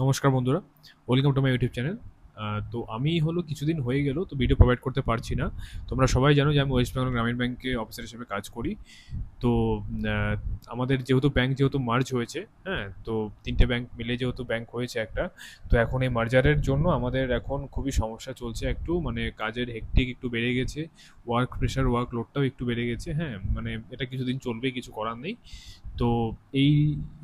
নমস্কার বন্ধুরা, welcome to my YouTube channel. তো আমি হলো কিছুদিন হয়ে গেল তো ভিডিও প্রোভাইড করতে পারছি না। তোমরা সবাই জানো যে আমি ওয়েস্ট বেঙ্গল গ্রামীণ ব্যাংকে অফিসার হিসেবে কাজ করি। তো আহ, আমাদের যেহেতু ব্যাংক যেহেতু মার্জ হয়েছে, হ্যাঁ, তো তিনটে ব্যাংক মিলে যেহেতু ব্যাংক হয়েছে একটা, তো এখন এই মার্জারের জন্য আমাদের এখন খুবই সমস্যা চলছে, একটু মানে কাজের হেক্টিক একটু বেড়ে গেছে, ওয়ার্ক প্রেশার ওয়ার্ক লোডটাও একটু বেড়ে গেছে, হ্যাঁ, মানে এটা কিছুদিন চলবে, কিছু করার নেই। তো এই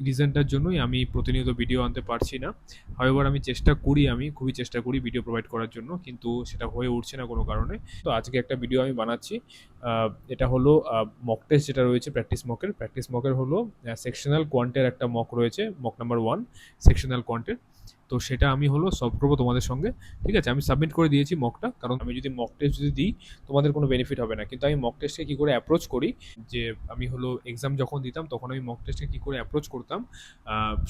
রিজনটার জন্যই আমি প্রতিনিয়ত ভিডিও আনতে পারছি না। হাওয়েভার আমি চেষ্টা করি, আমি খুবই চেষ্টা করি ভিডিও প্রোভাইড করার জন্য, কিন্তু সেটা হয়ে উঠছে না কোনো কারণে। তো আজকে একটা ভিডিও আমি বানাচ্ছি। এটা হলো মক টেস্ট যেটা রয়েছে, প্র্যাকটিস মকের হলো সেকশনাল কোয়ান্টের একটা মক রয়েছে, মক নাম্বার 1 সেকশনাল কোয়ান্টের। তো সেটা আমি হলো সলভ করবো তোমাদের সঙ্গে। ঠিক আছে, আমি সাবমিট করে দিয়েছি মকটা, কারণ আমি যদি মক টেস্ট যদি দিই তোমাদের কোনো বেনিফিট হবে না, কিন্তু আমি মক টেস্টকে কী করে অ্যাপ্রোচ করি, যে আমি হলো এক্সাম যখন দিতাম তখন আমি মক টেস্টকে কী করে অ্যাপ্রোচ করতাম,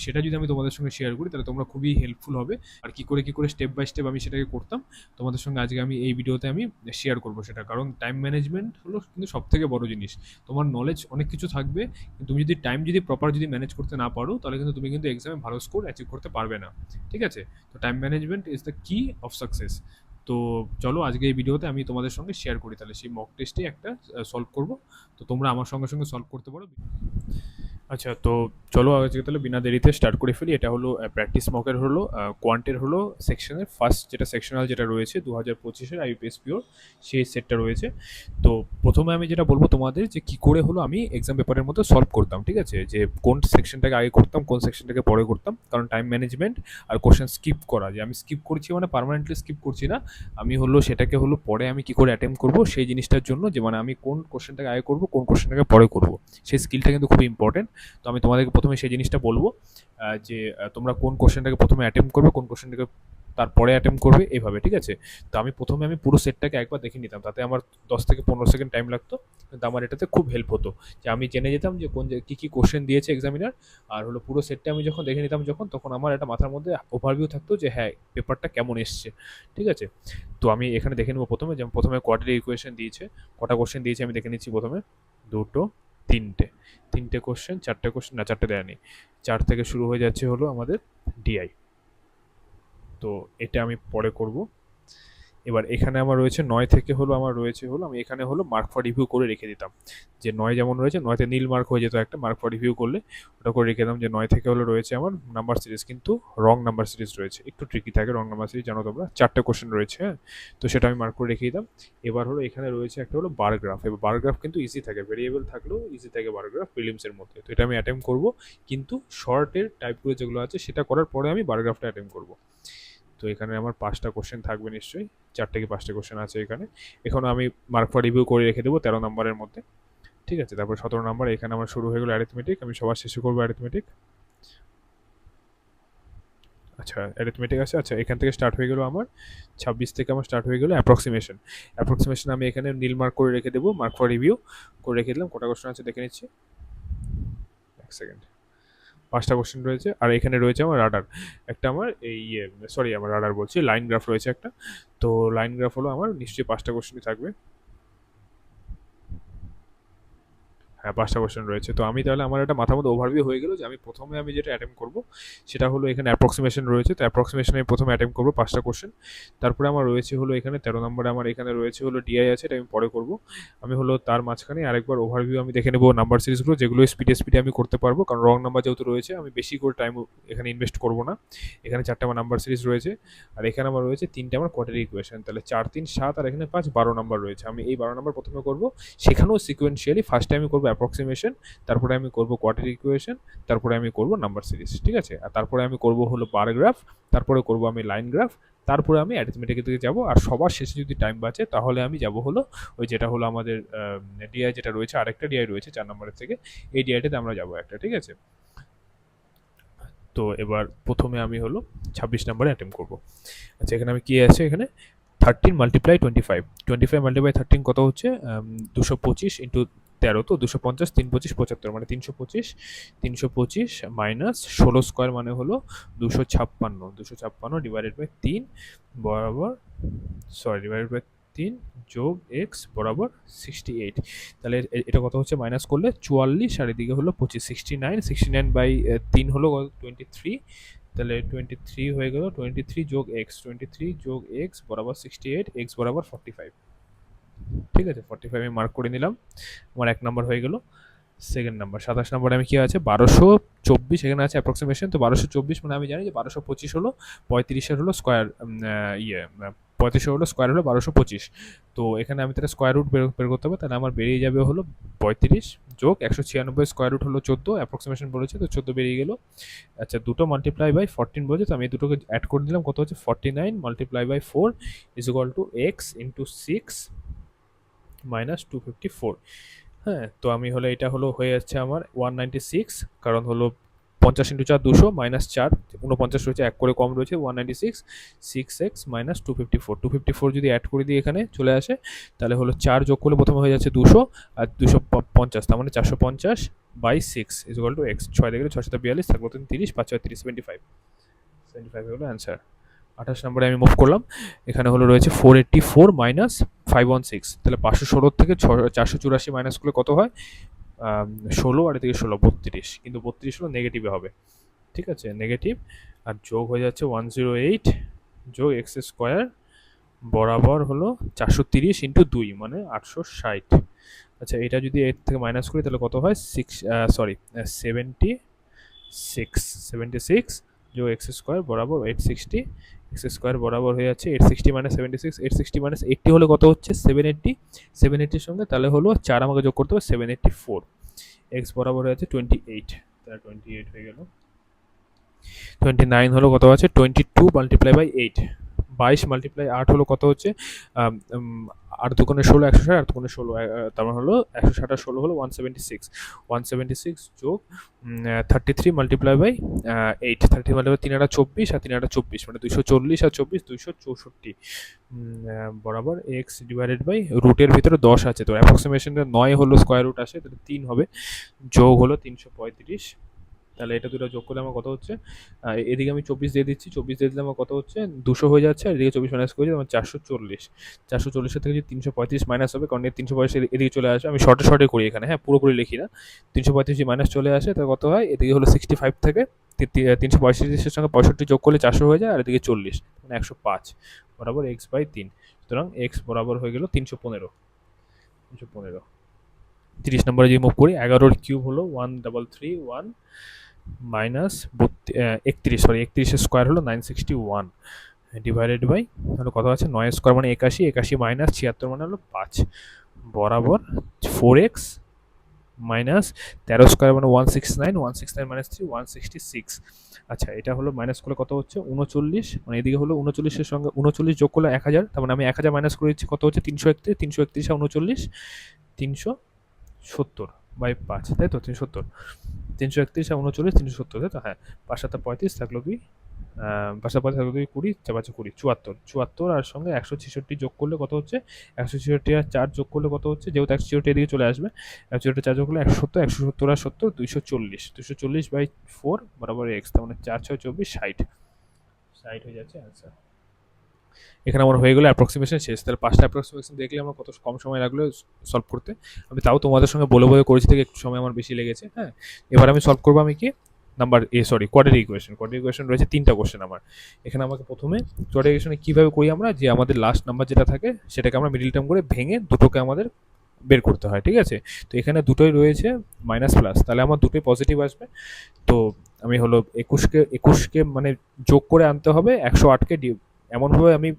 সেটা যদি আমি তোমাদের সঙ্গে শেয়ার করি তাহলে তোমরা খুবই হেল্পফুল হবে। আর কী করে স্টেপ বাই স্টেপ আমি সেটাকে করতাম তোমাদের সঙ্গে আজকে আমি এই ভিডিওতে আমি শেয়ার করবো সেটা, কারণ টাইম ম্যানেজমেন্ট হলো কিন্তু সব থেকে বড় জিনিস। তোমার নলেজ অনেক কিছু থাকবে, কিন্তু তুমি যদি টাইম যদি প্রপার যদি ম্যানেজ করতে না পারো তাহলে কিন্তু তুমি কিন্তু এক্সামে ভালো স্কোর অ্যাচিভ করতে পারবে না। ঠিক আছে, তো টাইম ম্যানেজমেন্ট ইজ দ্য কি অফ সাকসেস। তো চলো আজকে এই ভিডিওতে আমি তোমাদের সঙ্গে শেয়ার করি, তাহলে সেই মক টেস্টে একটা সলভ করব। তো তোমরা আমার সঙ্গে সঙ্গে সলভ করতে পারো। আচ্ছা, তো চলো আজকে তাহলে বিনা দেরিতে স্টার্ট করে ফেলি। এটা হলো প্র্যাকটিস মকের হলো কোয়ান্টের হলো সেকশনের ফার্স্ট যেটা সেকশনাল যেটা রয়েছে 2025-এর আইবিপিএস পিওর, সেই সেটটা রয়েছে। তো প্রথমে আমি যেটা বলবো তোমাদের, যে কি করে হলো আমি এক্সাম পেপারের মতো সলভ করতাম, ঠিক আছে, যে কোন সেকশনটাকে আগে করতাম কোন সেকশনটাকে পরে করতাম, কারণ টাইম ম্যানেজমেন্ট আর কোশ্চেন স্কিপ করা, যে আমি স্কিপ করছি মানে পার্মানেন্টলি স্কিপ করছি না, আমি হলো সেটাকে হলো পরে আমি কি করে অ্যাটেম্প করবো সেই জিনিসটার জন্য, যে মানে আমি কোন কোশ্চেনটাকে আগে করবো কোন কোশ্চেনটাকে পরে করবো, সেই স্কিলটা কিন্তু খুব ইম্পর্টেন্ট। তো আমি তোমাদেরকে প্রথমে সেই জিনিসটা বলবো, যে তোমরা কোন কোশ্চেনটাকে প্রথমে অ্যাটেম্প করবে কোন কোশ্চেনটাকে তারপরে অ্যাটেম্প করবে এইভাবে, ঠিক আছে। তো আমি প্রথমে আমি পুরো সেটটাকে একবার দেখে নিতাম, তাতে আমার 10 থেকে 15 সেকেন্ড টাইম লাগতো, কিন্তু আমার এটাতে খুব হেল্প হতো, যে আমি জেনে যেতাম যে কোন কী কী কোশ্চেন দিয়েছে এক্সামিনার। আর হলো পুরো সেটটা আমি যখন দেখে নিতাম যখন, তখন আমার একটা মাথার মধ্যে ওভারভিউ থাকতো যে হ্যাঁ পেপারটা কেমন এসছে। ঠিক আছে, তো আমি এখানে দেখে নেবো প্রথমে, যেমন প্রথমে কোয়াড্রেটিক ইকুয়েশন দিয়েছে, কটা কোশ্চেন দিয়েছে আমি দেখে নিচ্ছি প্রথমে। দুটো, তিনটে, তিনটে কোশ্চেন, চারটে কোশ্চেন না, চারটে দেয়নি, চার থেকে শুরু হয়ে যাচ্ছে হলো আমাদের ডিআই। তো এটা আমি পরে করব। এবার এখানে আমার রয়েছে 9 থেকে হলো আমার রয়েছে হলো, আমি এখানে হলো মার্ক ফর রিভিউ করে রেখে দিতাম, যে 9 যেমন রয়েছে 9তে নীল মার্ক হয়ে যেত একটা, মার্ক ফর রিভিউ করলে ওটা করে রেখে দিতাম, যে 9 থেকে হলো রয়েছে আমার নাম্বার সিরিজ, কিন্তু রং নাম্বার সিরিজ রয়েছে, একটু ট্রিকি থাকে রং নাম্বার সিরিজ, জানো তোমরা, চারটে কোশ্চেন রয়েছে, হ্যাঁ। তো সেটা আমি মার্ক করে রেখে দিতাম। এবার হলো এখানে রয়েছে একটা হলো বার গ্রাফ, এবার বার গ্রাফ কিন্তু ইজি থাকে, ভেরিয়েবল থাকলেও ইজি থাকে বার গ্রাফ প্রিলিমসের মধ্যে, তো এটা আমি অ্যাটেম্প করব, কিন্তু শর্টের টাইপগুলো যেগুলো আছে সেটা করার পরে আমি বার গ্রাফটা অ্যাটেম্প করব। তো এখানে আমার 5টা কোশ্চেন থাকবে নিশ্চয়ই, 4 থেকে 5টা কোশ্চেন আছে এখানে। এখন আমি মার্ক ফর রিভিউ করে রেখে দেবো 13 নম্বরের মধ্যে। ঠিক আছে, তারপর 17 নম্বর এখানে আমার শুরু হয়ে গেলো অ্যারিথমেটিক, আমি সবার শেষে করবো অ্যারিথমেটিক। আচ্ছা, অ্যারিথমেটিক আছে, আচ্ছা এখান থেকে স্টার্ট হয়ে গেলো আমার 26 থেকে আমার স্টার্ট হয়ে গেলো অ্যাপ্রক্সিমেশন আমি এখানে নীল মার্ক করে রেখে দেবো, মার্ক ফর রিভিউ করে রেখে দিলাম। কটা কোশ্চেন আছে দেখে নিচ্ছি, এক সেকেন্ড। 5টা কোশ্চেন রয়েছে, আর এখানে রয়েছে আমার রাডার একটা, আমার এই সরি আমার রাডার বলছি, লাইন গ্রাফ রয়েছে একটা। তো লাইন গ্রাফ হলো আমার নিশ্চয়ই 5টা কোশ্চেনই থাকবে, হ্যাঁ 5টা কোশ্চেন রয়েছে। তো আমি তাহলে আমার একটা মাথার মধ্যে ওভারভিউ হয়ে গেল, যে আমি প্রথমে আমি যেটা অ্যাটেম্প করবো সেটা হলো এখানে অ্যাপ্রক্সিমেশন রয়েছে, তো অ্যাপ্রক্সিমেশন আমি প্রথমে অ্যাটেম্প করবো 5টা কোশ্চেন। তারপরে আমার রয়েছে হলো এখানে 13 নম্বরে আমার এখানে রয়েছে হলো ডিআই আছে, এটা আমি পরে করবো। আমি হলো তার মাঝখানে আরেকবার ওভারভিউ আমি দেখে নেবো নাম্বার সিরিজগুলো, যেগুলো স্পিডে স্পিডে আমি করতে পারবো, কারণ রং নাম্বার যেহেতু রয়েছে আমি বেশি করে টাইম এখানে ইনভেস্ট করবো না। এখানে 4টা আমার নাম্বার সিরিজ রয়েছে, আর এখানে আমার রয়েছে 3টে আমার কোয়াড্রেটিক ইকুয়েশন, তাহলে 4 3 7 আর এখানে 5, 12 নম্বর রয়েছে। আমি এই 12 নম্বর প্রথমে করবো, সেখানেও সিকোয়েন্সিয়ালি ফার্স্টে আমি করবো অ্যাপ্রক্সিমেশন, তারপরে আমি করব কোয়াড্রেটিক ইকুয়েশন, তারপরে আমি করব নাম্বার সিরিজ, ঠিক আছে, আর তারপরে আমি করব হলো বার গ্রাফ, তারপরে করব আমি লাইন গ্রাফ, তারপরে আমি অ্যারিথমেটিকের দিকে যাব, আর সবার শেষে যদি টাইম বাঁচে তাহলে আমি যাব হলো ওই যেটা হলো আমাদের ডিআই যেটা রয়েছে, আরেকটা ডিআই রয়েছে 4 নম্বরের থেকে, এই ডিআইটাতে আমরা যাব একটা, ঠিক আছে। তো এবার প্রথমে আমি হলো 26 নম্বরে অ্যাটেম্প করব। আচ্ছা, এখানে আমি কি আছে এখানে 13 × 25, 25 × 13 কত হচ্ছে, 225 × 13, তো 250, 3 25 75, মানে 325, 325 মাইনাস 16 স্কোয়ার মানে হলো 256, 256 ডিভাইডেড বাই 3 বরাবর, সরি ডিভাইডেড বাই 3 যোগ এক্স বরাবর 68। তাহলে এটা কত হচ্ছে, মাইনাস করলে 44, আর এদিকে হলো 25, 69, 69 বাই 3 হলো 23, তাহলে 23 হয়ে গেল, 23 যোগ এক্স, 23 যোগ এক্স বরাবর 68, এক্স বরাবর 45। ঠিক আছে, 45 আমি মার্ক করে নিলাম, আমার 1 নাম্বার হয়ে গেল। সেকেন্ড নাম্বার 27 নম্বরে আমি কি আছে 1224, এখানে আছে অ্যাপ্রক্সিমেশন। তো 1224 মানে আমি জানি যে 1225 হলো 35-এর হলো স্কোয়ার, ইয়ে 35 হলো স্কোয়ার হলো 1225। তো এখানে আমি তাহলে স্কোয়ার রুট বের করতে হবে, তাহলে আমার বেরিয়ে যাবে হলো 35 যোগ 196 স্কোয়ার রুট হলো 14, অ্যাপ্রক্সিমেশন বলেছে তো 14 বেরিয়ে গেল। আচ্ছা, দুটো মাল্টিপ্লাই বাই 14 বলেছে, তো আমি দুটোকে অ্যাড করে দিলাম, কত হচ্ছে 49 multiply by 4 is equal to x into 6 minus 254। হ্যাঁ, তো আমি হলো এটা হলো হয়ে যাচ্ছে আমার 196, কারণ হলো 50 ইন্টু 4 200 মাইনাস 4 49 রয়েছে, এক করে কম রয়েছে 196, 6x মাইনাস 254 যদি অ্যাড করে দিই এখানে চলে আসে, তাহলে হলো 4 যোগ করলে প্রথমে হয়ে যাচ্ছে 200 আর 250, তার মানে 450 by 6 is equal to x. 6 দেখলে 6 7 42 থাকলো 30, 5 6 30, 75 হলো অ্যান্সার। 28 নম্বরে আমি মুভ করলাম, এখানে হলো রয়েছে 484 মাইনাস 516, তাহলে 516 থেকে 484 মাইনাস করলে কত হয় 16, আর এদিকে 16 32, কিন্তু 32 হলো নেগেটিভে হবে। ঠিক আছে, নেগেটিভ, আর যোগ হয়ে যাচ্ছে 108 যোগ এক্স স্কোয়ার বরাবর হলো 430 ইন্টু 2 মানে 860। আচ্ছা, এটা যদি এর থেকে মাইনাস করি তাহলে কত হয় 76 যোগ এক্স স্কোয়ার বরাবর 860, এক্স স্কোয়ার বরাবর হয়ে যাচ্ছে 860 মাইনাস 76, 860 মাইনাস 80 হলে কত হচ্ছে 780, 780 সঙ্গে তাহলে হলো 4 আমাকে যোগ করতে হবে 784, এক্স বরাবর হয়ে যাচ্ছে 28, তাহলে 28 হয়ে গেল। 29 হলো কত আছে 22 মাল্টিপ্লাই বাই 8, 22 মাল্টিপ্লাই 8 হলো কত হচ্ছে 8 দুগুণে 16, 160, 8 দুগুণে 16, তার মানে হলো 160 আর 16 হলো 176, 176 যোগ 33 মাল্টিপ্লাই বাই 8, 30 মাল্টিপ্লাই 3 আর 24 আর 3 আর 24 মানে 240 আর 24 264 বরাবর এক্স ডিভাইডেড বাই রুটের ভিতরে 10 আছে, তো অ্যাপ্রক্সিমেশনটা 9 হলো স্কোয়ার রুট আসে, তাহলে 3 হবে, যোগ হলো 335, তাহলে এটা দুটো যোগ করলে আমার কত হচ্ছে এদিকে আমি 24 দিয়ে দিচ্ছি, 24 দিয়ে দিলে আমার কত হচ্ছে 200 হয়ে যাচ্ছে, আর এদিকে 24 মাইনাস করে আমার 440, 440 থেকে যদি 335 মাইনাস হবে, কারণ 335 এদিকে চলে আসে, আমি শর্টে করি এখানে, হ্যাঁ পুরোপুরি লিখি না, 335 মাইনাস চলে আসে, তাহলে কত হয় এদিকে হলো 65 থেকে 335-এর সঙ্গে 65 যোগ করলে 400 হয়ে যায়, আর এদিকে 40 মানে 105 বরাবর এক্স বাই 3, সুতরাং এক্স বরাবর হয়ে গেল 315। 30 নম্বরে যে মুভ করি, 11-এর কিউব হলো 1331 মাইনাস 31 স্কোয়ার হলো 961 ডিভাইডেড বাই হলো কত আছে 9 স্কোয়ার মানে 81, 81 মাইনাস 76 মানে হলো 5 বরাবর 4x মাইনাস 13 স্কোয়ার মানে 169, 169 মাইনাস 3 166। আচ্ছা, এটা হলো মাইনাস করলে কত হচ্ছে 39, মানে এদিকে হলো 39-এর সঙ্গে 39 যোগ করলে 1000, তার মানে আমি 1000 মাইনাস করে দিচ্ছি, কত হচ্ছে 331, 331 আর 39 370 বাই 5, তাই তো 370, 331 আর 39 370, তাই তো, হ্যাঁ 5 7 35 থাকলো কি 5 7 35 থাকলো কি 20, 4 5 20 74, আর সঙ্গে 166 যোগ করলে কত হচ্ছে 166 আর 4 যোগ করলে কত হচ্ছে, যেহেতু 166 এদিকে চলে আসবে, 166 4 যোগ করলে 170, 170 আর 70 240 বাই 4 বরাবর এক্স, তার মানে 4 6 24 60 হয়ে যাচ্ছে অ্যান্সার। এখানে আমার হয়ে গেলো অ্যাপ্রক্সিমেশন শেষ, তাহলে 5টা অ্যাপ্রক্সিমেশন দেখলে আমার কত কম সময় লাগলো সলভ করতে, আমি তাও তোমাদের সঙ্গে বলে করেছি থেকে একটু সময় আমার বেশি লেগেছে। হ্যাঁ, এবার আমি সলভ করবো আমি কি কোয়াড্রেটিক ইকুয়েশন রয়েছে 3টা কোশ্চেন আমার এখানে। আমাকে প্রথমে কোয়াড্রেটিক ইকুয়েশনে কীভাবে করি আমরা, যে আমাদের লাস্ট নাম্বার যেটা থাকে সেটাকে আমরা মিডিল টার্ম করে ভেঙে দুটোকে আমাদের বের করতে হয়, ঠিক আছে। তো এখানে দুটোই রয়েছে মাইনাস প্লাস, তাহলে আমার দুটোই পজিটিভ আসবে। তো আমি হলো 21কে মানে যোগ করে আনতে হবে, 108কে এমনভাবে আমি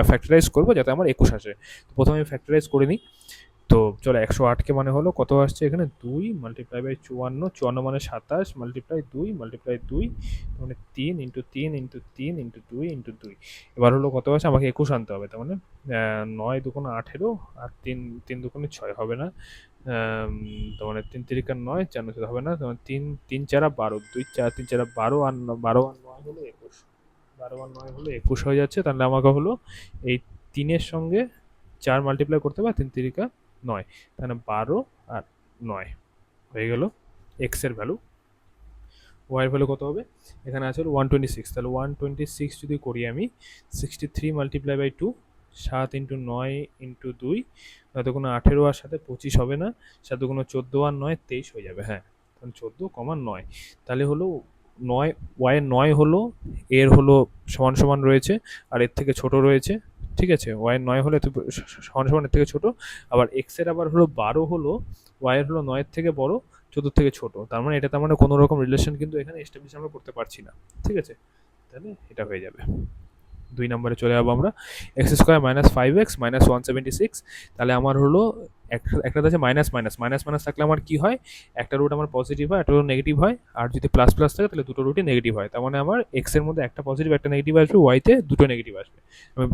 ফ্যাক্টরাইজ করবো যাতে আমার 21 আসে। তো প্রথমে আমি ফ্যাক্টরাইজ করে নিই, তো চলো 108কে মানে হলো কত আসছে এখানে 2 মাল্টিপ্লাই বাই 54 মানে 27 মাল্টিপ্লাই 2 মাল্টিপ্লাই 2 মানে 3 ইন্টু 3 ইন্টু 3 ইন্টু 2 ইন্টু 2, এবার হলো কত আছে আমাকে 21 আনতে হবে, তার মানে 9 দুগুণে 18 আর 3 দুগুণে 6 হবে না, তার মানে 3 3 9 4 9 হবে না, তার মানে 3 3 4 12 2 4 3 4 12 আর 12 আর 9 হলো 21, 12 আর 9 হলো 21 হয়ে যাচ্ছে। তাহলে আমাকে হলো এই 3-এর সঙ্গে 4 মাল্টিপ্লাই করতে হবে, 3 3 9, তাহলে 12 আর 9 হয়ে গেল এক্স এর ভ্যালু। ওয়াই এর ভ্যালু কত হবে, এখানে আছে 126, তাহলে 126 যদি করি আমি 63 মাল্টিপ্লাই বাই 2, 7 ইন্টু 9 ইন্টু 2, তাতে কোনো 18 আর সাথে 25 হবে না, সাথে কোনো 14 আর 9 23 হয়ে যাবে, হ্যাঁ 14, 9, তাহলে হলো নয়, ওয়াইয়ের নয় হলো এর হলো সমান সমান রয়েছে আর এর থেকে ছোট রয়েছে, ঠিক আছে? ওয়াইয়ের নয় হলো সমান সমান এর থেকে ছোট, আবার এক্স এর আবার হলো 12 হলো ওয়াইয়ের হলো নয়ের থেকে বড়, 14 থেকে ছোট। তার মানে এটা, তার মানে কোনো রকম রিলেশন কিন্তু এখানে এস্টাবলিশ আমরা করতে পারছি না, ঠিক আছে? তাহলে এটা হয়ে যাবে। 2 নম্বরে চলে যাবো আমরা, x square minus 5x minus 176। তাহলে আমার হলো একটাতে আছে মাইনাস মাইনাস, মাইনাস মাইনাস থাকলে আমার কি হয়, একটা রুট আমার পজিটিভ হয়, একটা রুট নেগেটিভ হয়, আর যদি প্লাস প্লাস থাকে তাহলে দুটো রুটই নেগেটিভ হয়। তার মানে আমার এক্স এর মধ্যে একটা পজিটিভ একটা নেগেটিভ আসবে, ওয়াইতে দুটো নেগেটিভ আসবে।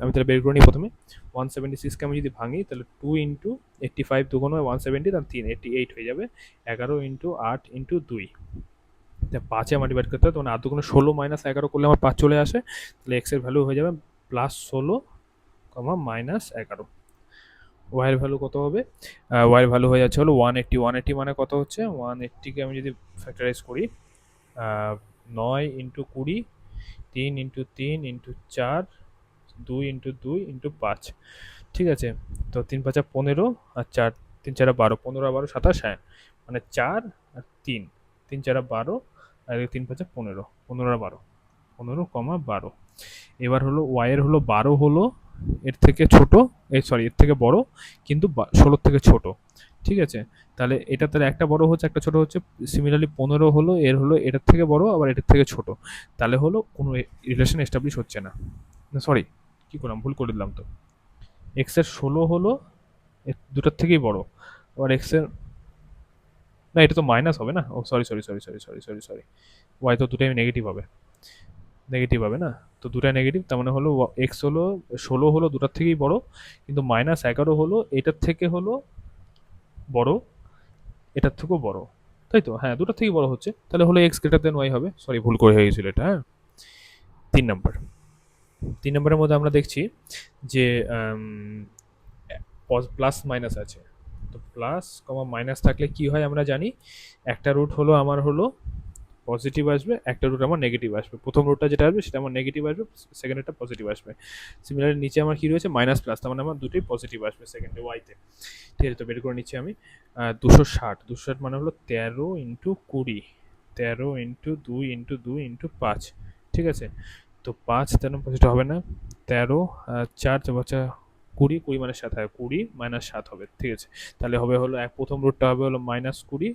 আমি তাহলে বের করে নিই প্রথমে। 176কে আমি যদি ভাঙি তাহলে 2 ইন্টু 85 দুগুণ হয় 170, তাহলে 3 88 হয়ে যাবে। 11 ইন্টু 8 ইন্টু 2, পাঁচে আমার ডিভাইড করতে হবে, তখন 8 দুগুণে 16 মাইনাস 11 করলে আমার 5 চলে আসে। তাহলে এক্স এর ভ্যালু হয়ে যাবে প্লাস 16 কমা মাইনাস 11। ওয়াইয়ের ভ্যালু কত হবে? ওয়াইয়ের ভ্যালু হয়ে যাচ্ছে হলো 180। 180 মানে কত হচ্ছে? 180কে আমি যদি ফ্যাক্টরাইজ করি, 9 into 20, 3 into 3 into 4, 2 into 2 into 5, ঠিক আছে? তো 3 5 15 আর 4 3 4 12, 15 আর 12 27, হ্যাঁ, মানে 4 আর 3, 3 4 12 আর 3 5 15, 15 আর 12, 15 কমা 12। এবার হলো ওয়াইয়ের হলো 12 হলো এর থেকে ছোট, এই সরি এর থেকে বড়, কিন্তু 16 থেকে ছোট, ঠিক আছে? তাহলে এটা তাহলে একটা বড় হচ্ছে একটা ছোট হচ্ছে। সিমিলারলি 15 হলো এর হলো এটার থেকে বড় আবার এটার থেকে ছোট, তাহলে হলো কোনো রিলেশন এস্টাবলিশ হচ্ছে না। না সরি, কি করলাম, ভুল করে দিলাম তো। এক্স এর 16 হলো এর দুটার থেকেই বড়, আবার এক্স এর, না এটা তো মাইনাস হবে না, oh sorry sorry sorry sorry sorry sorry sorry, Y তো দুটাই নেগেটিভ হবে, নেগেটিভ হবে না, তো দুটাই নেগেটিভ। তার মানে হলো এক্স হলো 16 হলো দুটার থেকেই বড়, কিন্তু মাইনাস 11 হলো এটার থেকে হলো বড়, এটার থেকেও বড়, তাই তো? হ্যাঁ, দুটার থেকেই বড় হচ্ছে, তাহলে হলো এক্স গ্রেটার দেন ওয়াই হবে। সরি, ভুল করে হয়ে গেছিল এটা, হ্যাঁ। 3 নম্বর, 3 নম্বরের মধ্যে আমরা দেখছি যে প্লাস মাইনাস আছে। তো প্লাস কমা মাইনাস থাকলে কি হয় আমরা জানি, একটা রুট হলো আমার হলো পজিটিভ আসবে, একটা রুট আমার নেগেটিভ আসবে। প্রথম রুটটা যেটা আসবে সেটা আমার নেগেটিভ আসবে, সেকেন্ড রুটটা পজিটিভ আসবে। সিমিলারলি নিচে আমার কি রয়েছে, মাইনাস প্লাস, তার মানে আমার দুটোই পজিটিভ আসবে সেকেন্ডে ওয়াইতে, ঠিক আছে? তো বের করে নিচ্ছি আমি। 260, 260 মানে হলো 13 ইন্টু 20, 13 ইন্টু 2 ইন্টু 2 ইন্টু 5, ঠিক আছে? তো 5 তেরো পজিটিভ হবে না, 13 4 4 20, 20 মানে 7 হয়, 20 মাইনাস 7 হবে, ঠিক আছে? তাহলে হবে হলো প্রথম রুটটা হবে হলো minus 20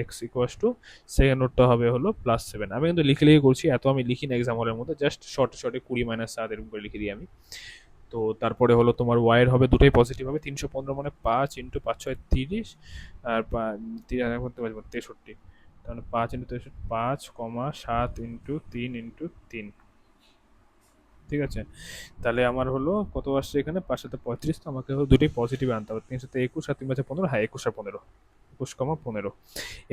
x equals to, second রুটটা হবে হলো প্লাস 7। আমি কিন্তু লিখে লিখে করছি, এত আমি লিখি না এক্সাম হলের মধ্যে, জাস্ট শর্টে শর্টে 20 মাইনাস 7 এরকম করে লিখে দিই আমি। তো তারপরে হলো তোমার ওয়াইয়ের হবে দুটোই পজিটিভ হবে, 315 মানে 5 ইন্টু 5 6 30, আর 63, তাহলে 5 ইন্টু 63, 5 কমা 7 ইন্টু 3 ইন্টু 3, ঠিক আছে? তাহলে আমার হলো কত আসছে এখানে, 5 7 35, তো আমাকে হলো দুটোই পজিটিভ আনতে হবে, 3 7 21 আর 3 5 15, হ্যাঁ 21 আর 15, 21 কমা 15।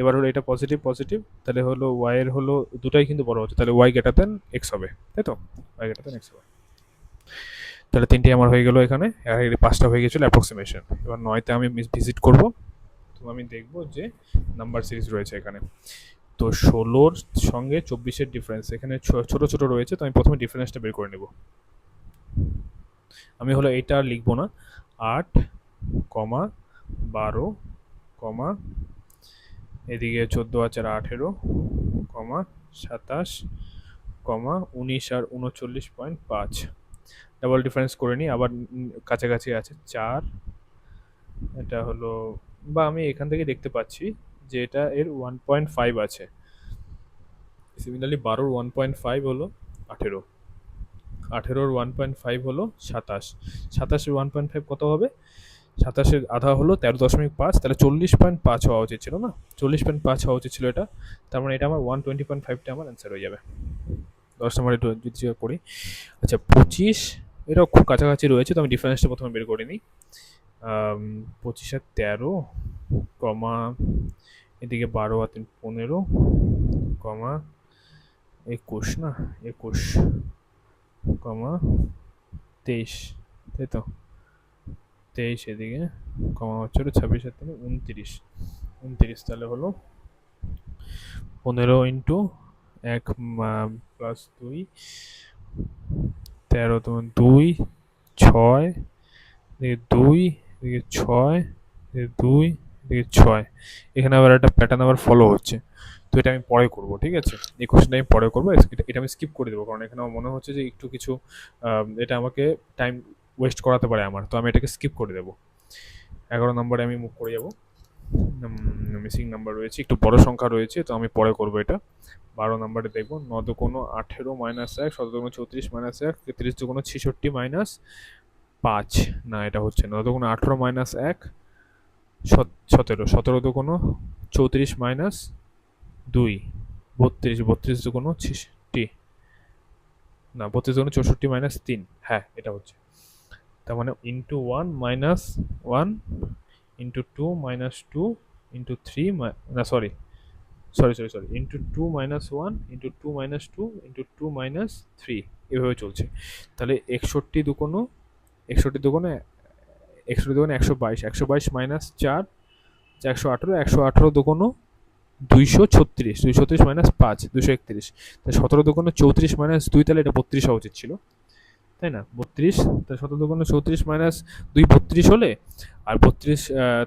এবার হলো এটা পজিটিভ পজিটিভ, তাহলে হলো ওয়াই এর হলো দুটাই কিন্তু বড় হচ্ছে, তাহলে ওয়াই গ্রেটার দেন এক্স হবে, তাই তো? ওয়াই গ্রেটার দেন এক্স হবে। তাহলে 3টি আমার হয়ে গেল এখানে, আর 5টা হয়ে গেছিল অ্যাপ্রক্সিমেশন। এবার 9তে আমি ভিজিট করব, তো আমি দেখব যে নাম্বার সিরিজ রয়েছে এখানে। তো 16-র সঙ্গে 24-এর ডিফারেন্স এখানে ছোট ছোট রয়েছে, তো আমি প্রথমে ডিফারেন্সটা বের করে নেব। আমি হলো এটা আর লিখবো না, 8 কমা 12 কমা এদিকে 14 আছে আর 18 কমা 27 কমা 19 আর 39.5। ডাবল ডিফারেন্স করে নিই, আবার কাছাকাছি আছে 4, এটা হলো, বা আমি এখান থেকে দেখতে পাচ্ছি যে এটা এর 1.5 আছে। সিমিলারলি 12-র 1.5 হলো 18, 18-র 1.5 হলো 27, 27-এর 1.5 কত হবে? 27-এর আধা হলো 13.5, তাহলে 40.5 হওয়া উচিত ছিল না, 40.5 হওয়া উচিত ছিল এটা। তার মানে এটা আমার 120.5টা আমার অ্যান্সার হয়ে যাবে। 10 নম্বর একটু যদি করি, আচ্ছা 25, এটাও খুব কাছাকাছি রয়েছে, তো আমি ডিফারেন্সটা প্রথমে বের করে নিই। 25 আর 13 কমা এদিকে 12 আর 3 15 কমা 21, না 21 কমা 23, তাই তো? 23 এদিকে কমা হচ্ছে 26 আর 3 29, 29, তাহলে হলো 15 ইন্টু 1 প্লাস 2, 13 তোমার 2 6, এদিকে 2, এদিকে 6, এদিকে 2, এদিকে 6, এখানে আবার একটা প্যাটার্ন আবার ফলো হচ্ছে। তো এটা আমি পরে করব, ঠিক আছে? এই কোশ্চেনটা আমি পরে করবো, এটা আমি স্কিপ করে দেবো, কারণ এখানে আমার মনে হচ্ছে যে একটু কিছু এটা আমাকে টাইম ওয়েস্ট করাতে পারে আমার, তো আমি এটাকে স্কিপ করে দেবো। 11 নম্বরে আমি মুভ করে যাবো। মিসিং নাম্বার রয়েছে, একটু বড় সংখ্যা রয়েছে, তো আমি পরে করবো এটা। 12 নম্বরে দেখবো 9×18 - 1, 17×34 - 1, 33×66 - 5। না, এটা হচ্ছে না। 9×18 - 1, 17, 17×34 - 2, 32, 32×66, না 32×64 - 3, হ্যাঁ এটা হচ্ছে। তার মানে into 1 minus 1 into 2 minus 2 into 3, না sorry sorry sorry sorry into 2 minus 1 into 2 minus 2 into 2 minus 3, এভাবে চলছে। তাহলে 61 দুগুণে 122, 122 মাইনাস 4, 118, 118 দুগুণ 236, 236 মাইনাস 5, 231, তাহলে 17 দুগুণ 34 মাইনাস 2, তাহলে এটা 32 হওয়া উচিত ছিল, তাই না? 32, তাহলে 17 দুগুণ 34 মাইনাস 2 32 হলে, আর 32,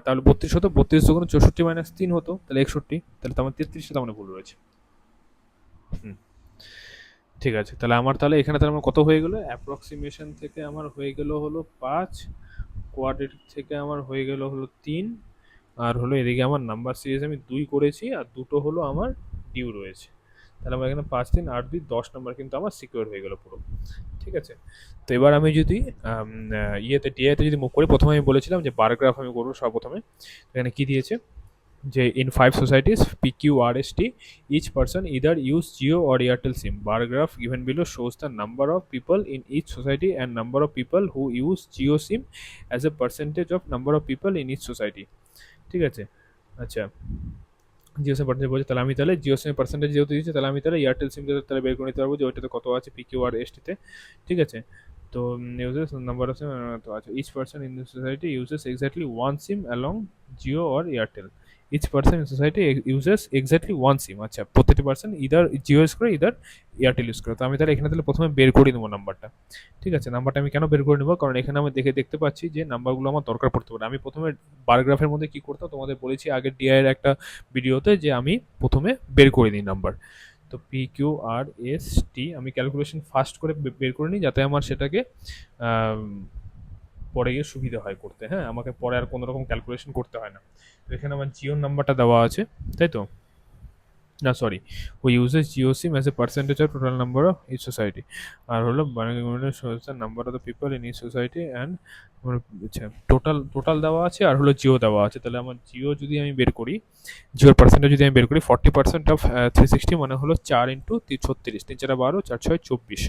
তাহলে 32 হতো, 32 দুগুণ 64 মাইনাস 3 হতো, তাহলে 61, তাহলে তার মানে 33টা তার মানে ভুল রয়েছে। হুম, ঠিক আছে। তাহলে আমার তাহলে এখানে তার মানে কত হয়ে গেল? অ্যাপ্রক্সিমেশন থেকে আমার হয়ে গেল হলো 5, কোয়াড্রেটিক থেকে আমার হয়ে গেল হলো 3, আর হলো এদিকে আমার নাম্বার সিরিজ আমি 2 করেছি, আর দুটো হলো আমার ডিউ রয়েছে। তাহলে আমার এখানে 5, 3, 8, 2, 10 নাম্বার কিন্তু আমার সিকিউর হয়ে গেল পুরো, ঠিক আছে? তো এবার আমি যদি ডিআইতে যদি মুভ করি, প্রথমে আমি বলেছিলাম যে বার গ্রাফ আমি করবো সর্বপ্রথমে। এখানে কি দিয়েছে যে in 5 societies PQRST, each person either use Jio or Airtel SIM. Bar graph given below shows the number of people in each society and number of people who use Jio SIM as a percentage of number of people in each society. ঠিক আছে? আচ্ছা, জিও সিম percentage বলছে, তাহলে আমি তাহলে জিও সিম percentage যেহেতু দিচ্ছে, তাহলে আমি তাহলে এয়ারটেল সিম তাহলে বের করে নিতে পারবো যে ওইটাতে কত আছে PQRST-তে, ঠিক আছে? তো ইউজেস নাম্বার অফ সিম তো আচ্ছা, each person in the society uses exactly one sim along Jio or Airtel. Each person in society uses exactly one sim. আচ্ছা, প্রত্যেকটি পার্সন ইদার জিও ইউজ করে, ইদার এয়ারটেল ইউজ করে। তো আমি তাহলে এখানে তাহলে প্রথমে বের করে নেবো নাম্বারটা, ঠিক আছে? নাম্বারটা আমি কেন বের করে নেবো? কারণ এখানে আমি দেখতে পাচ্ছি যে নাম্বারগুলো আমার দরকার পড়তে পারে। আমি প্রথমে বার গ্রাফের মধ্যে কি করতাম তোমাদের বলেছি আগের ডিআই এর একটা ভিডিওতে, যে আমি প্রথমে বের করে নিই নাম্বার। তো PQRST আমি ক্যালকুলেশন ফার্স্ট করে বের করে নিই, যাতে আমার সেটাকে পরে গিয়ে সুবিধা হয় করতে। হ্যাঁ, আমাকে পরে আর কোনো রকম ক্যালকুলেশন করতে হয় না। তো এখানে আমার জিওর নাম্বারটা দেওয়া আছে, তাই তো? না sorry, who uses Jio SIM as a percentage of total number of each society, আর হলো number of the people in each society and আচ্ছা টোটাল দেওয়া আছে, আর হলো জিও দেওয়া আছে। তাহলে আমার জিও যদি আমি বের করি, জিওর পার্সেন্টেজ যদি আমি বের করি, 40% অফ 360 মানে হলো 4 ইন্টু 36, 3 4 12, 4 6 24,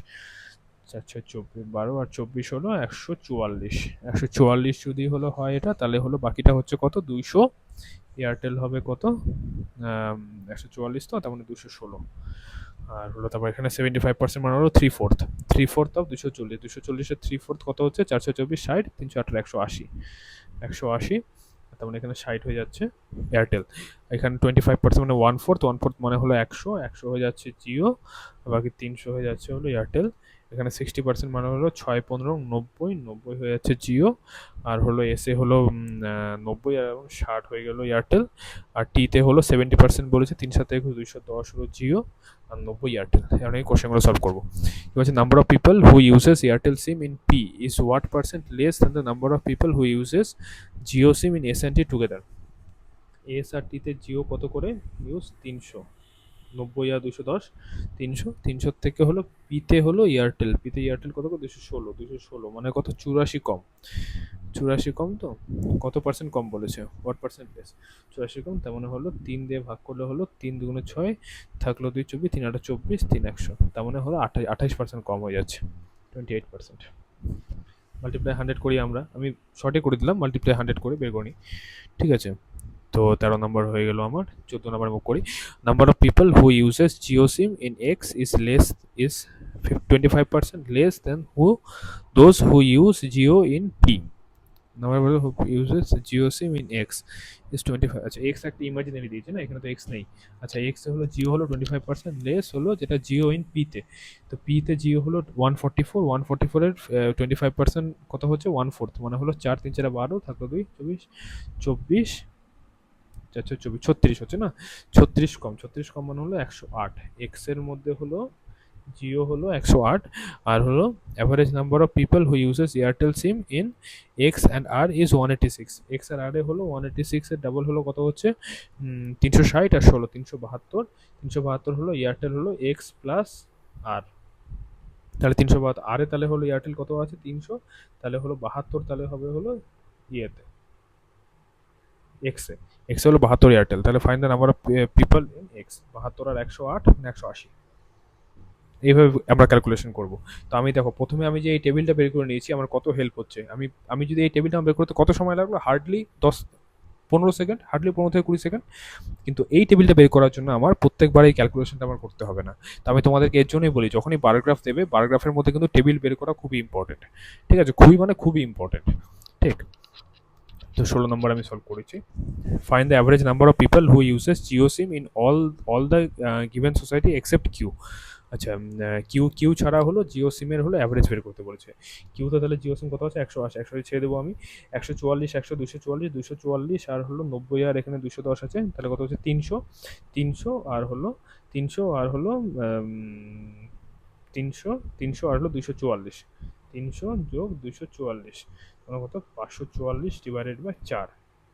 4 6 24, 12 আর 24 হলো 144, 144 যদি হলো হয় এটা, তাহলে হলো বাকিটা হচ্ছে কত? 200। এয়ারটেল হবে কত? 144, তো তার মানে 216, আর হলো তারপর এখানে 75% মানে হলো 3/4, 3/4 অফ 240, 240-এর 3/4 কত হচ্ছে? 424, 60, 308, 180, 180, তার মানে এখানে 60 হয়ে যাচ্ছে এয়ারটেল। এখানে 25% মানে 1/4, 1/4 মানে হলো 100, 100 হয়ে যাচ্ছে জিও, বাকি 300 হয়ে যাচ্ছে হলো এয়ারটেল। এখানে 60% মানে হলো 6 15 90, 90 হয়ে যাচ্ছে জিও, আর হলো এসে হলো 90 আর 60 হয়ে গেল এয়ারটেল, আর টিতে হলো 70% বলেছে, 3 7 21 210 হলো জিও, আর 90 এয়ারটেল। এখন এই কোশ্চেনগুলো সলভ করবো। কি বলছে? Number of people who uses Airtel SIM in P is what percent less than the number of people who uses Jio SIM in S and T together. S আর টিতে জিও কত করে ইউজ? 300, 90 আর 210, 300, 300 থেকে হলো পিতে হলো এয়ারটেল, পিতে এয়ারটেল কত করে? 216, 216 মানে কত? 84 কম, 84 কম। তো কত পার্সেন্ট কম বলেছে? What percent less? 84 কম, তার মানে হলো 3 দিয়ে ভাগ করলে হলো 3 দুগুণে 6, থাকলো 2 24, 3 8 24, 3 100, তার মানে হলো 28% কম হয়ে যাচ্ছে, 28%। মাল্টিপ্লাই 100 করি আমরা, আমি শর্টে করে দিলাম, মাল্টিপ্লাই 100 করে বের করি, ঠিক আছে? তো 13 নম্বর হয়ে গেল আমার। 14 নম্বর মুভ করি। Number of people who uses Jio SIM in x is 25% less than those who use Jio in P. Number who uses Jio SIM in x is 25। আচ্ছা, এক্স একটা ইমাজিনারি দিয়েছে না, এখানে তো এক্স নেই। আচ্ছা, এক্স হলো জিও হলো 25% লেস হলো যেটা জিও ইন পিতে। তো পিতে জিও হলো 144, 144 এর 25% কত হচ্ছে? 1/4, মানে হলো 4 3 4 12, থাকলো 2 24, 24, 4 24 36 হচ্ছে না, 36 কম মানে হলো 108, এক্স এর মধ্যে হলো জিও হলো 108, আর হলো average number of people who uses Airtel SIM in X and R is 186, X আর আর এ হলো 186 এর ডাবল হলো কত হচ্ছে 360 আর 16 372, 372 হলো এয়ারটেল হলো এক্স প্লাস আর, তাহলে 372 আর এ তাহলে হলো এয়ারটেল কত আছে 300, তাহলে হলো 72, তাহলে হবে হলো ইয়েতে এক্সে, এক্সে হলো 72 এয়ারটেল, তাহলে find the number of people in x, 72 আর 108 মানে 180, এইভাবে আমরা ক্যালকুলেশন করব। তো আমি দেখো প্রথমে আমি যে এই টেবিলটা বের করে নিয়েছি আমার কত হেল্প হচ্ছে, আমি আমি যদি এই টেবিলটা বের করতে কত সময় লাগলো, হার্ডলি 10-15 সেকেন্ড, হার্ডলি 15 থেকে 20 সেকেন্ড, কিন্তু এই টেবিলটা বের করার জন্য আমার প্রত্যেকবার এই ক্যালকুলেশনটা আমার করতে হবে না। তো আমি তোমাদেরকে এর জন্যই বলি যখনই বারগ্রাফ দেবে বারগ্রাফের মধ্যে কিন্তু টেবিল বের করা খুবই ইম্পর্টেন্ট, ঠিক আছে, খুবই মানে খুবই ইম্পর্টেন্ট, ঠিক। তো 16 নম্বর আমি সলভ করেছি, find the average number of people who uses Jio SIM in all the given society except Q. আচ্ছা, কিউ কিউ ছাড়া হলো জিও সিমের হলো অ্যাভারেজ বের করতে বলেছে। কিউ তো তাহলে জিও সিম কত আছে 180, 180 ছেড়ে দেবো আমি, 144, 100, 244, 244 আর হলো 90 আর এখানে 210 আছে, তাহলে কত হচ্ছে 300, 300 আর হলো 300 আর হলো 300, 300 আর হলো 244, 300 যোগ 244 মানে কত 544 ডিভাইডেড বাই 4,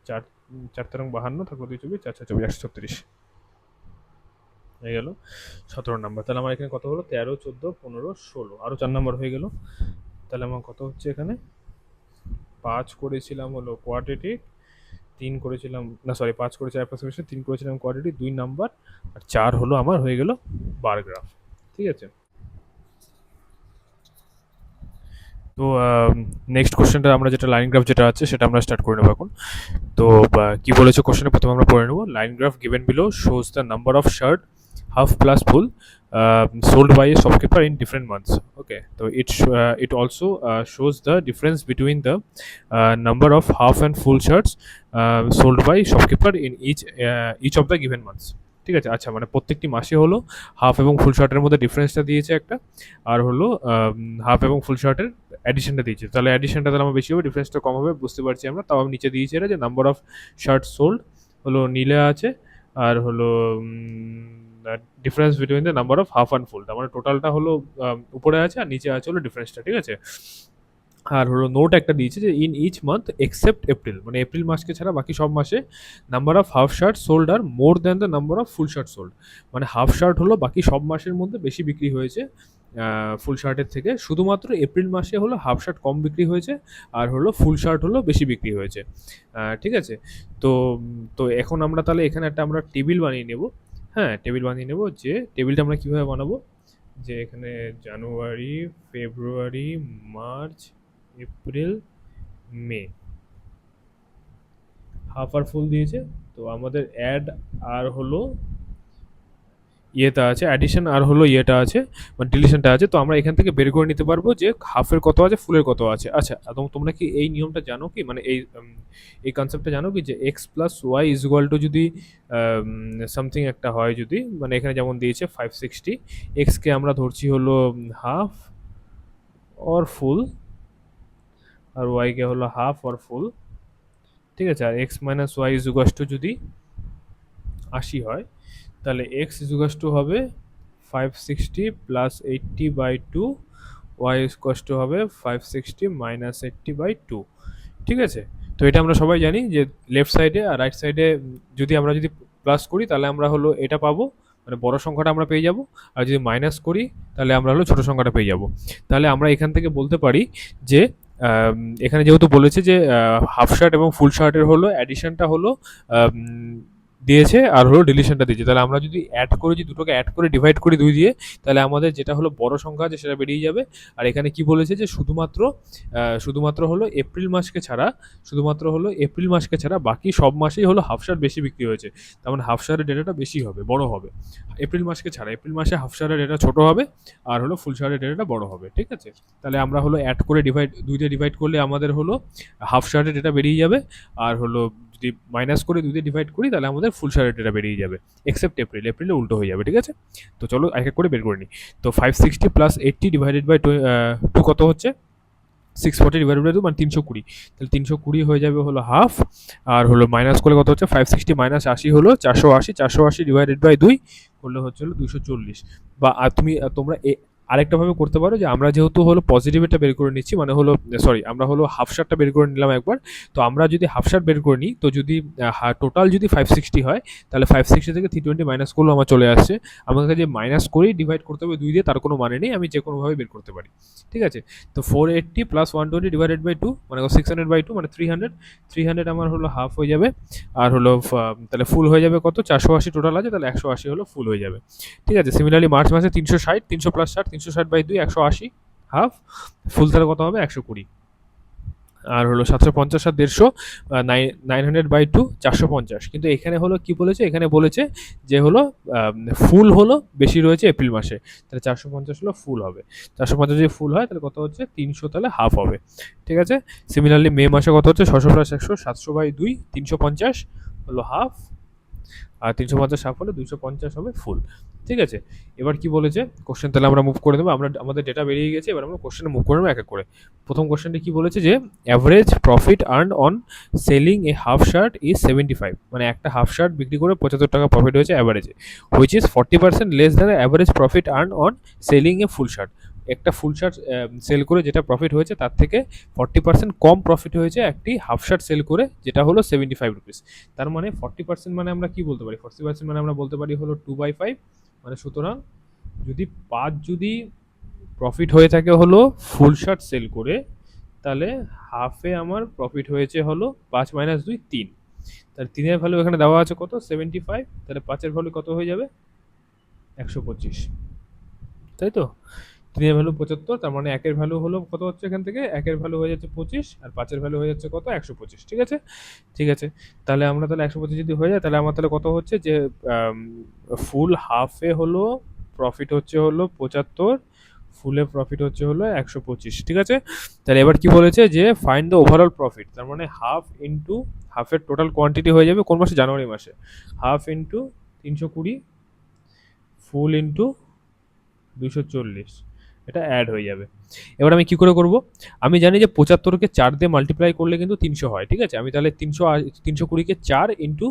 4 4 তেরং 52, থাকলো 224, 4 4 24, 136 হয়ে গেল 17 নম্বর। তাহলে আমার এখানে কত হলো 13, 14, 15, 16, আরও 4 নম্বর হয়ে গেল। তাহলে আমার কত হচ্ছে এখানে 5 করেছিলাম হলো কোয়াড্রেটিক, 3 করেছিলাম না সরি 5 করেছি অ্যাপ্রক্সিমেশন, 3 করেছিলাম কোয়াড্রেটিক 2 নাম্বার, আর 4 হলো আমার হয়ে গেল বার গ্রাফ, ঠিক আছে। তো নেক্সট কোশ্চেনটা আমরা যেটা লাইন গ্রাফ যেটা আছে সেটা আমরা স্টার্ট করে নেবো এখন। তো কি বলেছে কোশ্চেনে প্রথমে আমরা পড়ে নেবো, line graph given below shows the number of shirt half plus full sold by a shopkeeper in different months. Okay, so it also shows the difference between the number of half and full shirts sold by shopkeeper in each of the given months. ঠিক আছে, আচ্ছা মানে প্রত্যেকটি মাসে হলো half এবং ফুল শার্টের মধ্যে ডিফারেন্সটা দিয়েছে একটা, আর হলো হাফ এবং ফুল শার্টের অ্যাডিশনটা দিয়েছে, তাহলে অ্যাডিশনটা তাহলে আমার বেশি হবে ডিফারেন্সটা কম হবে বুঝতে পারছি আমরা, তাও আমি নিচে দিয়েছি এটা যে নাম্বার অফ শার্ট সোল্ড হলো নীলে আছে, আর হলো difference between the number of half and full, তার মানে টোটালটা হলো উপরে আছে আর নিচে আছে হলো ডিফারেন্সটা, ঠিক আছে। আর হলো নোট একটা দিয়েছে যে in each month except April, মানে এপ্রিল মাসকে ছাড়া বাকি সব মাসে number of half shirt sold are more than the number of full shirt sold, মানে হাফ শার্ট হলো বাকি সব মাসের মধ্যে বেশি বিক্রি হয়েছে ফুল শার্টের থেকে, শুধুমাত্র এপ্রিল মাসে হলো হাফ শার্ট কম বিক্রি হয়েছে আর হলো ফুল শার্ট হলো বেশি বিক্রি হয়েছে, ঠিক আছে। তো তো এখন আমরা তাহলে এখানে একটা আমরা টেবিল বানিয়ে নেব, হ্যাঁ টেবিল বানিয়ে নেব, যে টেবিলটা আমরা কীভাবে বানাবো, যে এখানে জানুয়ারি, ফেব্রুয়ারি, মার্চ, এপ্রিল, মে হাফ আর ফুল দিয়েছে, তো আমাদের অ্যাড আর হলো ইয়েটা আছে অ্যাডিশন আর হলো ইয়েটা আছে মানে ডিলিশনটা আছে, তো আমরা এখান থেকে বের করে নিতে পারবো যে হাফের কত আছে ফুলের কত আছে। আচ্ছা এবং তোমরা কি এই নিয়মটা জানো কি, মানে এই কনসেপ্টটা জানো কি যে X plus Y is equal to যদি সামথিং একটা হয়, যদি মানে এখানে যেমন দিয়েছে 560, এক্সকে আমরা ধরছি হলো হাফ অর ফুল আর ওয়াইকে হলো হাফ অর ফুল, ঠিক আছে, আর X minus Y is equal to যদি 80 হয় তাহলে এক্স ইজ ইকুয়াল টু হবে 560 plus 80/2, Y is equal to হবে 560 মাইনাস 80/2, ঠিক আছে। তো এটা আমরা সবাই জানি যে লেফট সাইডে আর রাইট সাইডে যদি আমরা যদি প্লাস করি তাহলে আমরা হলো এটা পাবো, মানে বড় সংখ্যাটা আমরা পেয়ে যাব, আর যদি মাইনাস করি তাহলে আমরা হলো ছোট সংখ্যাটা পেয়ে যাব। তাহলে আমরা এখান থেকে বলতে পারি যে এখানে যেহেতু বলেছে যে হাফ শার্ট এবং ফুল শার্টের হলো অ্যাডিশনটা হলো দিয়েছে আর হলো ডিলিশনটা দিয়েছে, তাহলে আমরা যদি অ্যাড করি, যদি দুটোকে অ্যাড করে ডিভাইড করি 2 দিয়ে, তাহলে আমাদের যেটা হলো বড় সংখ্যা আছে সেটা বেরিয়ে যাবে। আর এখানে কি বলেছে যে শুধুমাত্র হলো এপ্রিল মাসকে ছাড়া, শুধুমাত্র হলো এপ্রিল মাসকে ছাড়া বাকি সব মাসেই হলো হাফ শার্ট বেশি বিক্রি হয়েছে, তার মানে হাফ শার্টের ডেটাটা বেশি হবে, বড় হবে এপ্রিল মাসকে ছাড়া, এপ্রিল মাসে হাফ শার্টের ডেটা ছোট হবে আর হলো ফুল শার্টের ডেটাটা বড় হবে, ঠিক আছে। তাহলে আমরা হলো অ্যাড করে 2 দিয়ে ডিভাইড করলে আমাদের হলো হাফ শার্টের ডেটা বেরিয়ে যাবে, আর হলো যদি মাইনাস করে 2 দিয়ে ডিভাইড করি তাহলে আমাদের ফুল শার্টের ডেটা বেরিয়ে যাবে এক্সেপ্ট এপ্রিলে উল্টো হয়ে যাবে, ঠিক আছে। তো চলো এক এক করে বের করে নিই। তো 560 প্লাস 80 ডিভাইডেড বাই 2 কত হচ্ছে 640 ডিভাইডেড বাই 2 মানে 320, তাহলে 320 হয়ে যাবে হলো হাফ, আর হলো মাইনাস করলে কত হচ্ছে 560 মাইনাস 80 হলো 480, 480 ডিভাইডেড বাই 2 করলে হচ্ছে হলো 240। বা তোমরা আরেকটা ভাবে করতে পারো যে আমরা যেহেতু হলো পজিটিভ এটা বের করে নিচ্ছি, মানে হলো সরি আমরা হলো হাফ শার্টটা বের করে নিলাম একবার, তো আমরা যদি হাফ শার্ট বের করে নিই তো যদি টোটাল যদি 560 হয় তাহলে 560 থেকে 320 মাইনাস করলেও আমার চলে আসছে। আমাকে যে মাইনাস করেই ডিভাইড করতে হবে 2 দিয়ে তার কোনো মানে নেই, আমি যে কোনোভাবে বের করতে পারি, ঠিক আছে। তো 480 প্লাস 120 ডিভাইডেড বাই 2 মানে 600 বাই 2 মানে 300, 300 আমার হলো হাফ হয়ে যাবে, আর হলো তাহলে ফুল হয়ে যাবে কত 480 টোটাল আছে, তাহলে 180 হলো ফুল হয়ে যাবে, ঠিক আছে। সিমিলারলি মার্চ মাসে 360, 300 প্লাস 60, 360 বাই 2 180 হাফ, ফুল তাহলে কত হবে 120। আর হলো 750 আর 150 900 বাই 2 450। কিন্তু এখানে হলো কি বলেছে, এখানে বলেছে যে হলো ফুল হলো বেশি রয়েছে এপ্রিল মাসে, তাহলে 450 হলো ফুল হবে। 450 যদি ফুল হয় তাহলে কত হচ্ছে 300, তাহলে হাফ হবে, ঠিক আছে। সিমিলারলি মে মাসে কত হচ্ছে 600 প্লাস 100 700 বাই 2 350 হলো হাফ, আর 350 হাফ হলে 250 হবে ফুল, ঠিক আছে। এবার কি বলেছে কোশ্চেন, তাহলে আমরা মুভ করে দেবো, আমাদের ডেটা বেরিয়ে গেছে, এবার আমরা কোশ্চেনে মুভ করে নেবো এক এক করে। প্রথম কোশ্চেনটি কি বলেছে যে average profit earn on selling A half shirt is 75, মানে একটা হাফ শার্ট বিক্রি করে 75 টাকা প্রফিট হয়েছে অ্যাভারেজে, which is 40% less than average profit earn on selling a full shirt. একটা ফুল শার্ট সেল করে যেটা প্রফিট হয়েছে তার থেকে 40% কম প্রফিট হয়েছে একটি হাফ শার্ট সেল করে, যেটা হলো 75 রুপিস। তার মানে 40% মানে আমরা কি বলতে পারি, 40% মানে আমরা বলতে পারি হলো 2/5, মানে সুতরাং যদি 5 যদি প্রফিট হয়ে থাকে হলো ফুল শার্ট সেল করে, তাহলে হাফে আমার প্রফিট হয়েছে হলো 5 মাইনাস 2 3, তাহলে 3-এর ভ্যালু এখানে দেওয়া আছে কত 75, তাহলে 5-এর ভ্যালু কত হয়ে যাবে 125, তাই তো। 3-এর ভ্যালু 75, তার মানে 1-এর ভ্যালু হলো কত হচ্ছে এখান থেকে, 1-এর ভ্যালু হয়ে যাচ্ছে 25, আর 5-এর ভ্যালু হয়ে যাচ্ছে কত 125, ঠিক আছে। ঠিক আছে, তাহলে আমরা তাহলে 125 যদি হয়ে যায় তাহলে আমার তাহলে কত হচ্ছে যে ফুল হাফে হলো প্রফিট হচ্ছে হলো 75, ফুলে প্রফিট হচ্ছে হলো 125, ঠিক আছে। তাহলে এবার কি বলেছে যে ফাইন্ড দ্য ওভারঅল প্রফিট, তার মানে হাফ ইন্টু হাফের টোটাল কোয়ান্টিটি হয়ে যাবে কোন মাসে, জানুয়ারি মাসে, হাফ ইন্টু 320 ফুল ইন্টু 240, এটা অ্যাড হয়ে যাবে। এবার আমি কি করে করব, আমি জানি যে 75কে 4 দিয়ে মাল্টিপ্লাই করলে কিন্তু 300 হয়, ঠিক আছে। আমি তাহলে 320কে 4 ইন্টু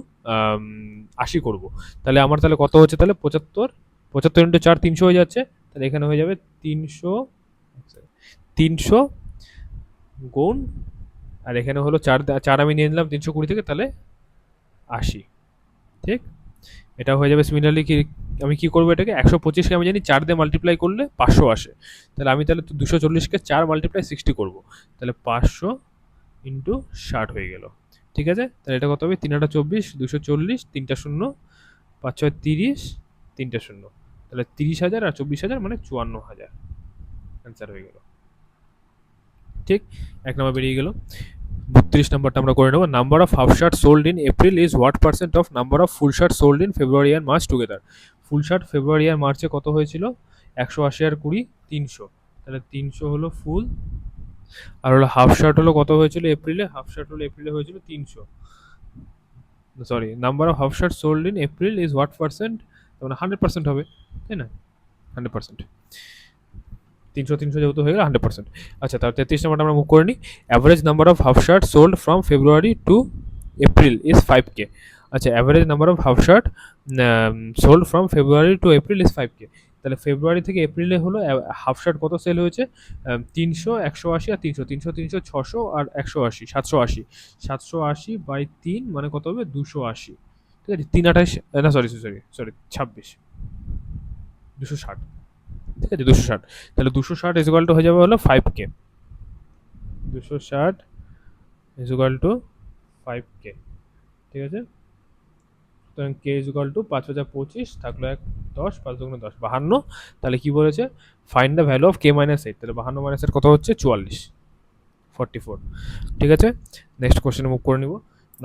80 করব, তাহলে আমার তাহলে কত হচ্ছে, তাহলে 75 ইন্টু 4 300 হয়ে যাচ্ছে, তাহলে এখানে হয়ে যাবে 300 গুণ, আর এখানে হলো 4 আমি নিয়ে নিলাম 320 থেকে, তাহলে 80, ঠিক। এটা হয়ে যাবে। সিমিলারলি কি আমি কি করবো, এটাকে 125কে আমি জানি 4 দিয়ে মাল্টিপ্লাই করলে 500 আসে, তাহলে আমি তাহলে 240কে 4 মাল্টিপ্লাই 60 করবো, তাহলে 500 ইন্টু 60 হয়ে গেল, ঠিক আছে। তাহলে এটা কত হবে 3-24 240, 3টা শূন্য 5-6 30, 3টা শূন্য, তাহলে 30,000 আর 24,000 মানে 54,000 অ্যান্সার হয়ে গেল, ঠিক। এক নম্বর বেরিয়ে গেল। 32 নাম্বারটা আমরা করে নেব, number of half shirt sold in April is what percent of number of full shirt sold in February and March together. Full shirt February আর মার্চে কত হয়েছিল 180 আর 20 300, তাহলে 300 হলো ফুল, আর হলো হাফ শার্ট হলো কত হয়েছিল এপ্রিলে, হাফ শার্ট হলো এপ্রিলে হয়েছিল 300, sorry number of half shirt sold in April is what percent, মানে 100% হবে, তাই না, 100%, 300 যেহেতু হয়ে গেল 100%। আচ্ছা, তার 33 নাম্বারটা আমরা মুভ করে নিই, average number of half shirt sold from February to April is 5K। আচ্ছা, average number of half shirt sold from February to April is 5K, তাহলে ফেব্রুয়ারি থেকে এপ্রিলে হলো হাফ শার্ট কত সেল হয়েছে 300 180 আর 300 300 300 600 আর 180 780, 780 বাই 3 মানে কত হবে 280, ঠিক আছে। 328 না সরি সরি সরি 26 260, ঠিক আছে 260, তাহলে 260 ইজ ইকুয়াল টু হয়ে যাবে হলো 5K, 260 is equal two 5K, ঠিক আছে। সুতরাং K ইজ ইকুয়াল টু 5025 থাকলো 1 10 5 দুগুণে 10 52, তাহলে কি বলেছে find the value of K minus 8, তাহলে 52 মাইনাস 8 কত হচ্ছে 44 44, ঠিক আছে। নেক্সট কোশ্চেনে মুভ করে নিব,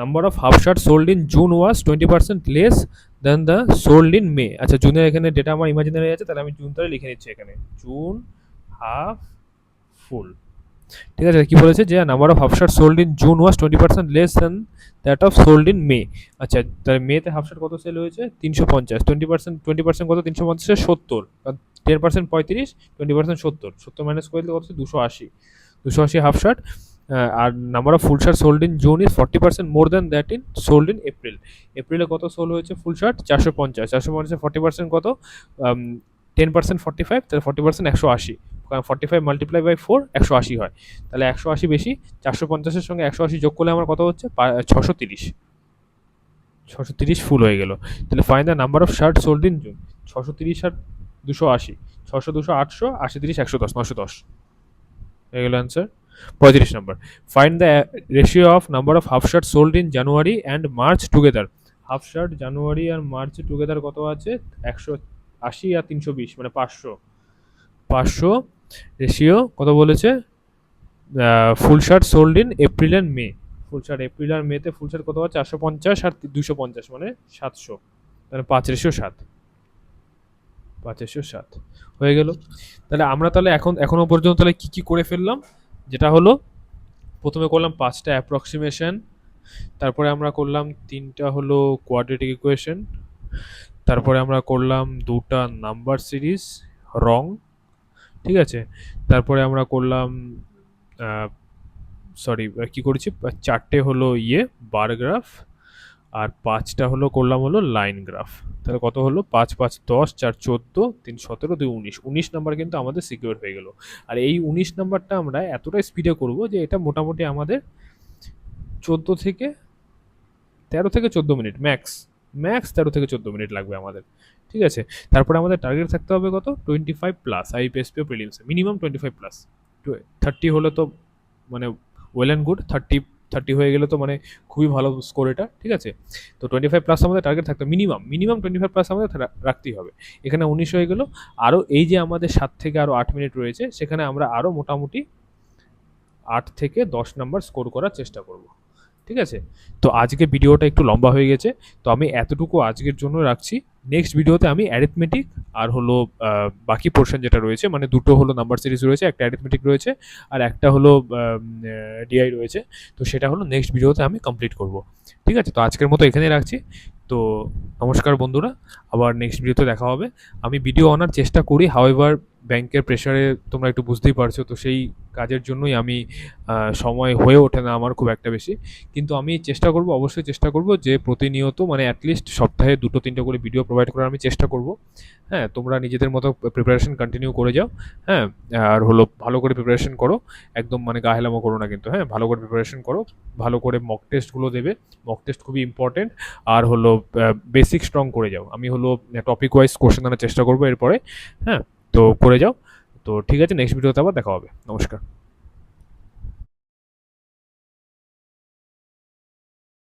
number of half shirt sold in June was 20% less than the sold in May. আচ্ছা, জুনের এখানে ডেটা আমার ইমাজিনারি আছে, তাহলে আমি জুন তাহলে লিখে নিচ্ছি এখানে জুন হাফ ফুল, ঠিক আছে। কি বলেছে যে number of half shirt sold in June was 20% less than that of sold in May. আচ্ছা, তাহলে মেতে হাফ শার্ট কত সেল হয়েছে 350, 20% কত 350 70, 10% 35, 20% 70 70 মাইনাস করে দিলে কত 280, 280 হাফ শার্ট। আর number of full shirt sold in June is 40% more than that in sold in April. এপ্রিলে কত সোল হয়েছে ফুল শার্ট? 450। 450 40% কত? 10% 45, তাহলে 40% 180, কারণ 45 মাল্টিপ্লাই বাই 4 180 হয়, তাহলে 180 বেশি 450-এর সঙ্গে 180 যোগ করলে আমার কত হচ্ছে? 630। 630 ফুল হয়ে গেল। তাহলে find the number of shirt sold in June. 630 আর 280, 600 200 800, 80 30 110, 910 হয়ে গেল answer. 35 number, find the ratio of number of half shirt sold in January and March together. Half shirt January আর মার্চ টুগেদার কত আছে? 180 আর 320 মানে 500। 500 রেশিও কত বলেছে? Full shirt sold in April and May. Full shirt April আর মেতে full shirt কত আছে? 450 আর 250 মানে 700, তাহলে 5/7। 5/7 হয়ে গেল। তাহলে আমরা তাহলে এখনো পর্যন্ত তাহলে কি কি করে ফেললাম? যেটা হলো, প্রথমে করলাম 5টা অ্যাপ্রক্সিমেশন, তারপরে আমরা করলাম 3টা হলো কোয়াড্রেটিক ইকুয়েশন, তারপরে আমরা করলাম 2টা নাম্বার সিরিজ রং, ঠিক আছে, তারপরে আমরা করলাম সরি কি করেছি, 4টে হলো বার গ্রাফ, আর 5টা হলো করলাম হলো লাইন গ্রাফ। তাহলে কত হলো? 5 5 10, 4 14, 3 17, 2 19। 19 নাম্বার কিন্তু আমাদের সিকিউর হয়ে গেল। আর এই 19 নাম্বারটা আমরা এতটাই স্পিডে করব যে এটা মোটামুটি আমাদের 14 থেকে 13 থেকে 14 মিনিট ম্যাক্স, 13 থেকে 14 মিনিট লাগবে আমাদের, ঠিক আছে। তারপরে আমাদের টার্গেট থাকতে হবে কত? 25 প্লাস আইপিএসপি ও প্রিলিমসে, মিনিমাম 25 প্লাস। 30 হলে তো মানে ওয়েল অ্যান্ড গুড, 30 হয়ে গেলে তো মানে খুবই ভালো স্কোর এটা, ঠিক আছে। তো 25 প্লাস আমাদের টার্গেট থাকতে মিনিমাম 25 প্লাস আমাদের রাখতেই হবে। এখানে 19 হয়ে গেল। আরও এই যে আমাদের 7 থেকে আরও 8 মিনিট রয়েছে, সেখানে আমরা আরও মোটামুটি 8 থেকে 10 নাম্বার স্কোর করার চেষ্টা করব, ঠিক আছে। তো আজকে ভিডিওটা একটু লম্বা হয়ে গেছে, তো আমি এতটুকু আজকের জন্য রাখছি। নেক্সট ভিডিওতে আমি অ্যারিথমেটিক আর হলো বাকি পোর্শন যেটা রয়েছে, মানে দুটো হলো নাম্বার সিরিজ রয়েছে, একটা অ্যারিথমেটিক রয়েছে আর একটা হলো ডিআই রয়েছে, তো সেটা হলো নেক্সট ভিডিওতে আমি কমপ্লিট করব, ঠিক আছে। তো আজকের মতো এখানেই রাখছি। তো নমস্কার বন্ধুরা, আবার নেক্সট ভিডিওতে দেখা হবে। আমি ভিডিও আনার চেষ্টা করি, হাউএভার ব্যাংকের প্রেশারে তোমরা একটু বুঝতেই পারছো, তো সেই কাজের জন্যই আমি সময় হয়ে ওঠে না আমার খুব একটা বেশি, কিন্তু আমি চেষ্টা করব, অবশ্যই চেষ্টা করব যে প্রতিনিয়ত মানে অ্যাটলিস্ট সপ্তাহে 2-3টে করে ভিডিও প্রোভাইড করার আমি চেষ্টা করব। হ্যাঁ, তোমরা নিজেদের মতো প্রিপারেশন কন্টিনিউ করে যাও। হ্যাঁ, আর হলো ভালো করে প্রিপারেশন করো, একদম মানে গা হেলামো করো না কিন্তু। হ্যাঁ, ভালো করে প্রিপারেশন করো, ভালো করে মক টেস্টগুলো দেবে, মক টেস্ট খুবই ইম্পর্টেন্ট। আর হলো বেসিক স্ট্রং করে যাও। আমি হলো টপিক ওয়াইজ কোশ্চেন আনার চেষ্টা করবো এরপরে। হ্যাঁ, তো করে যাও। তো ঠিক আছে, নেক্সট ভিডিওতে আবার দেখা হবে। নমস্কার।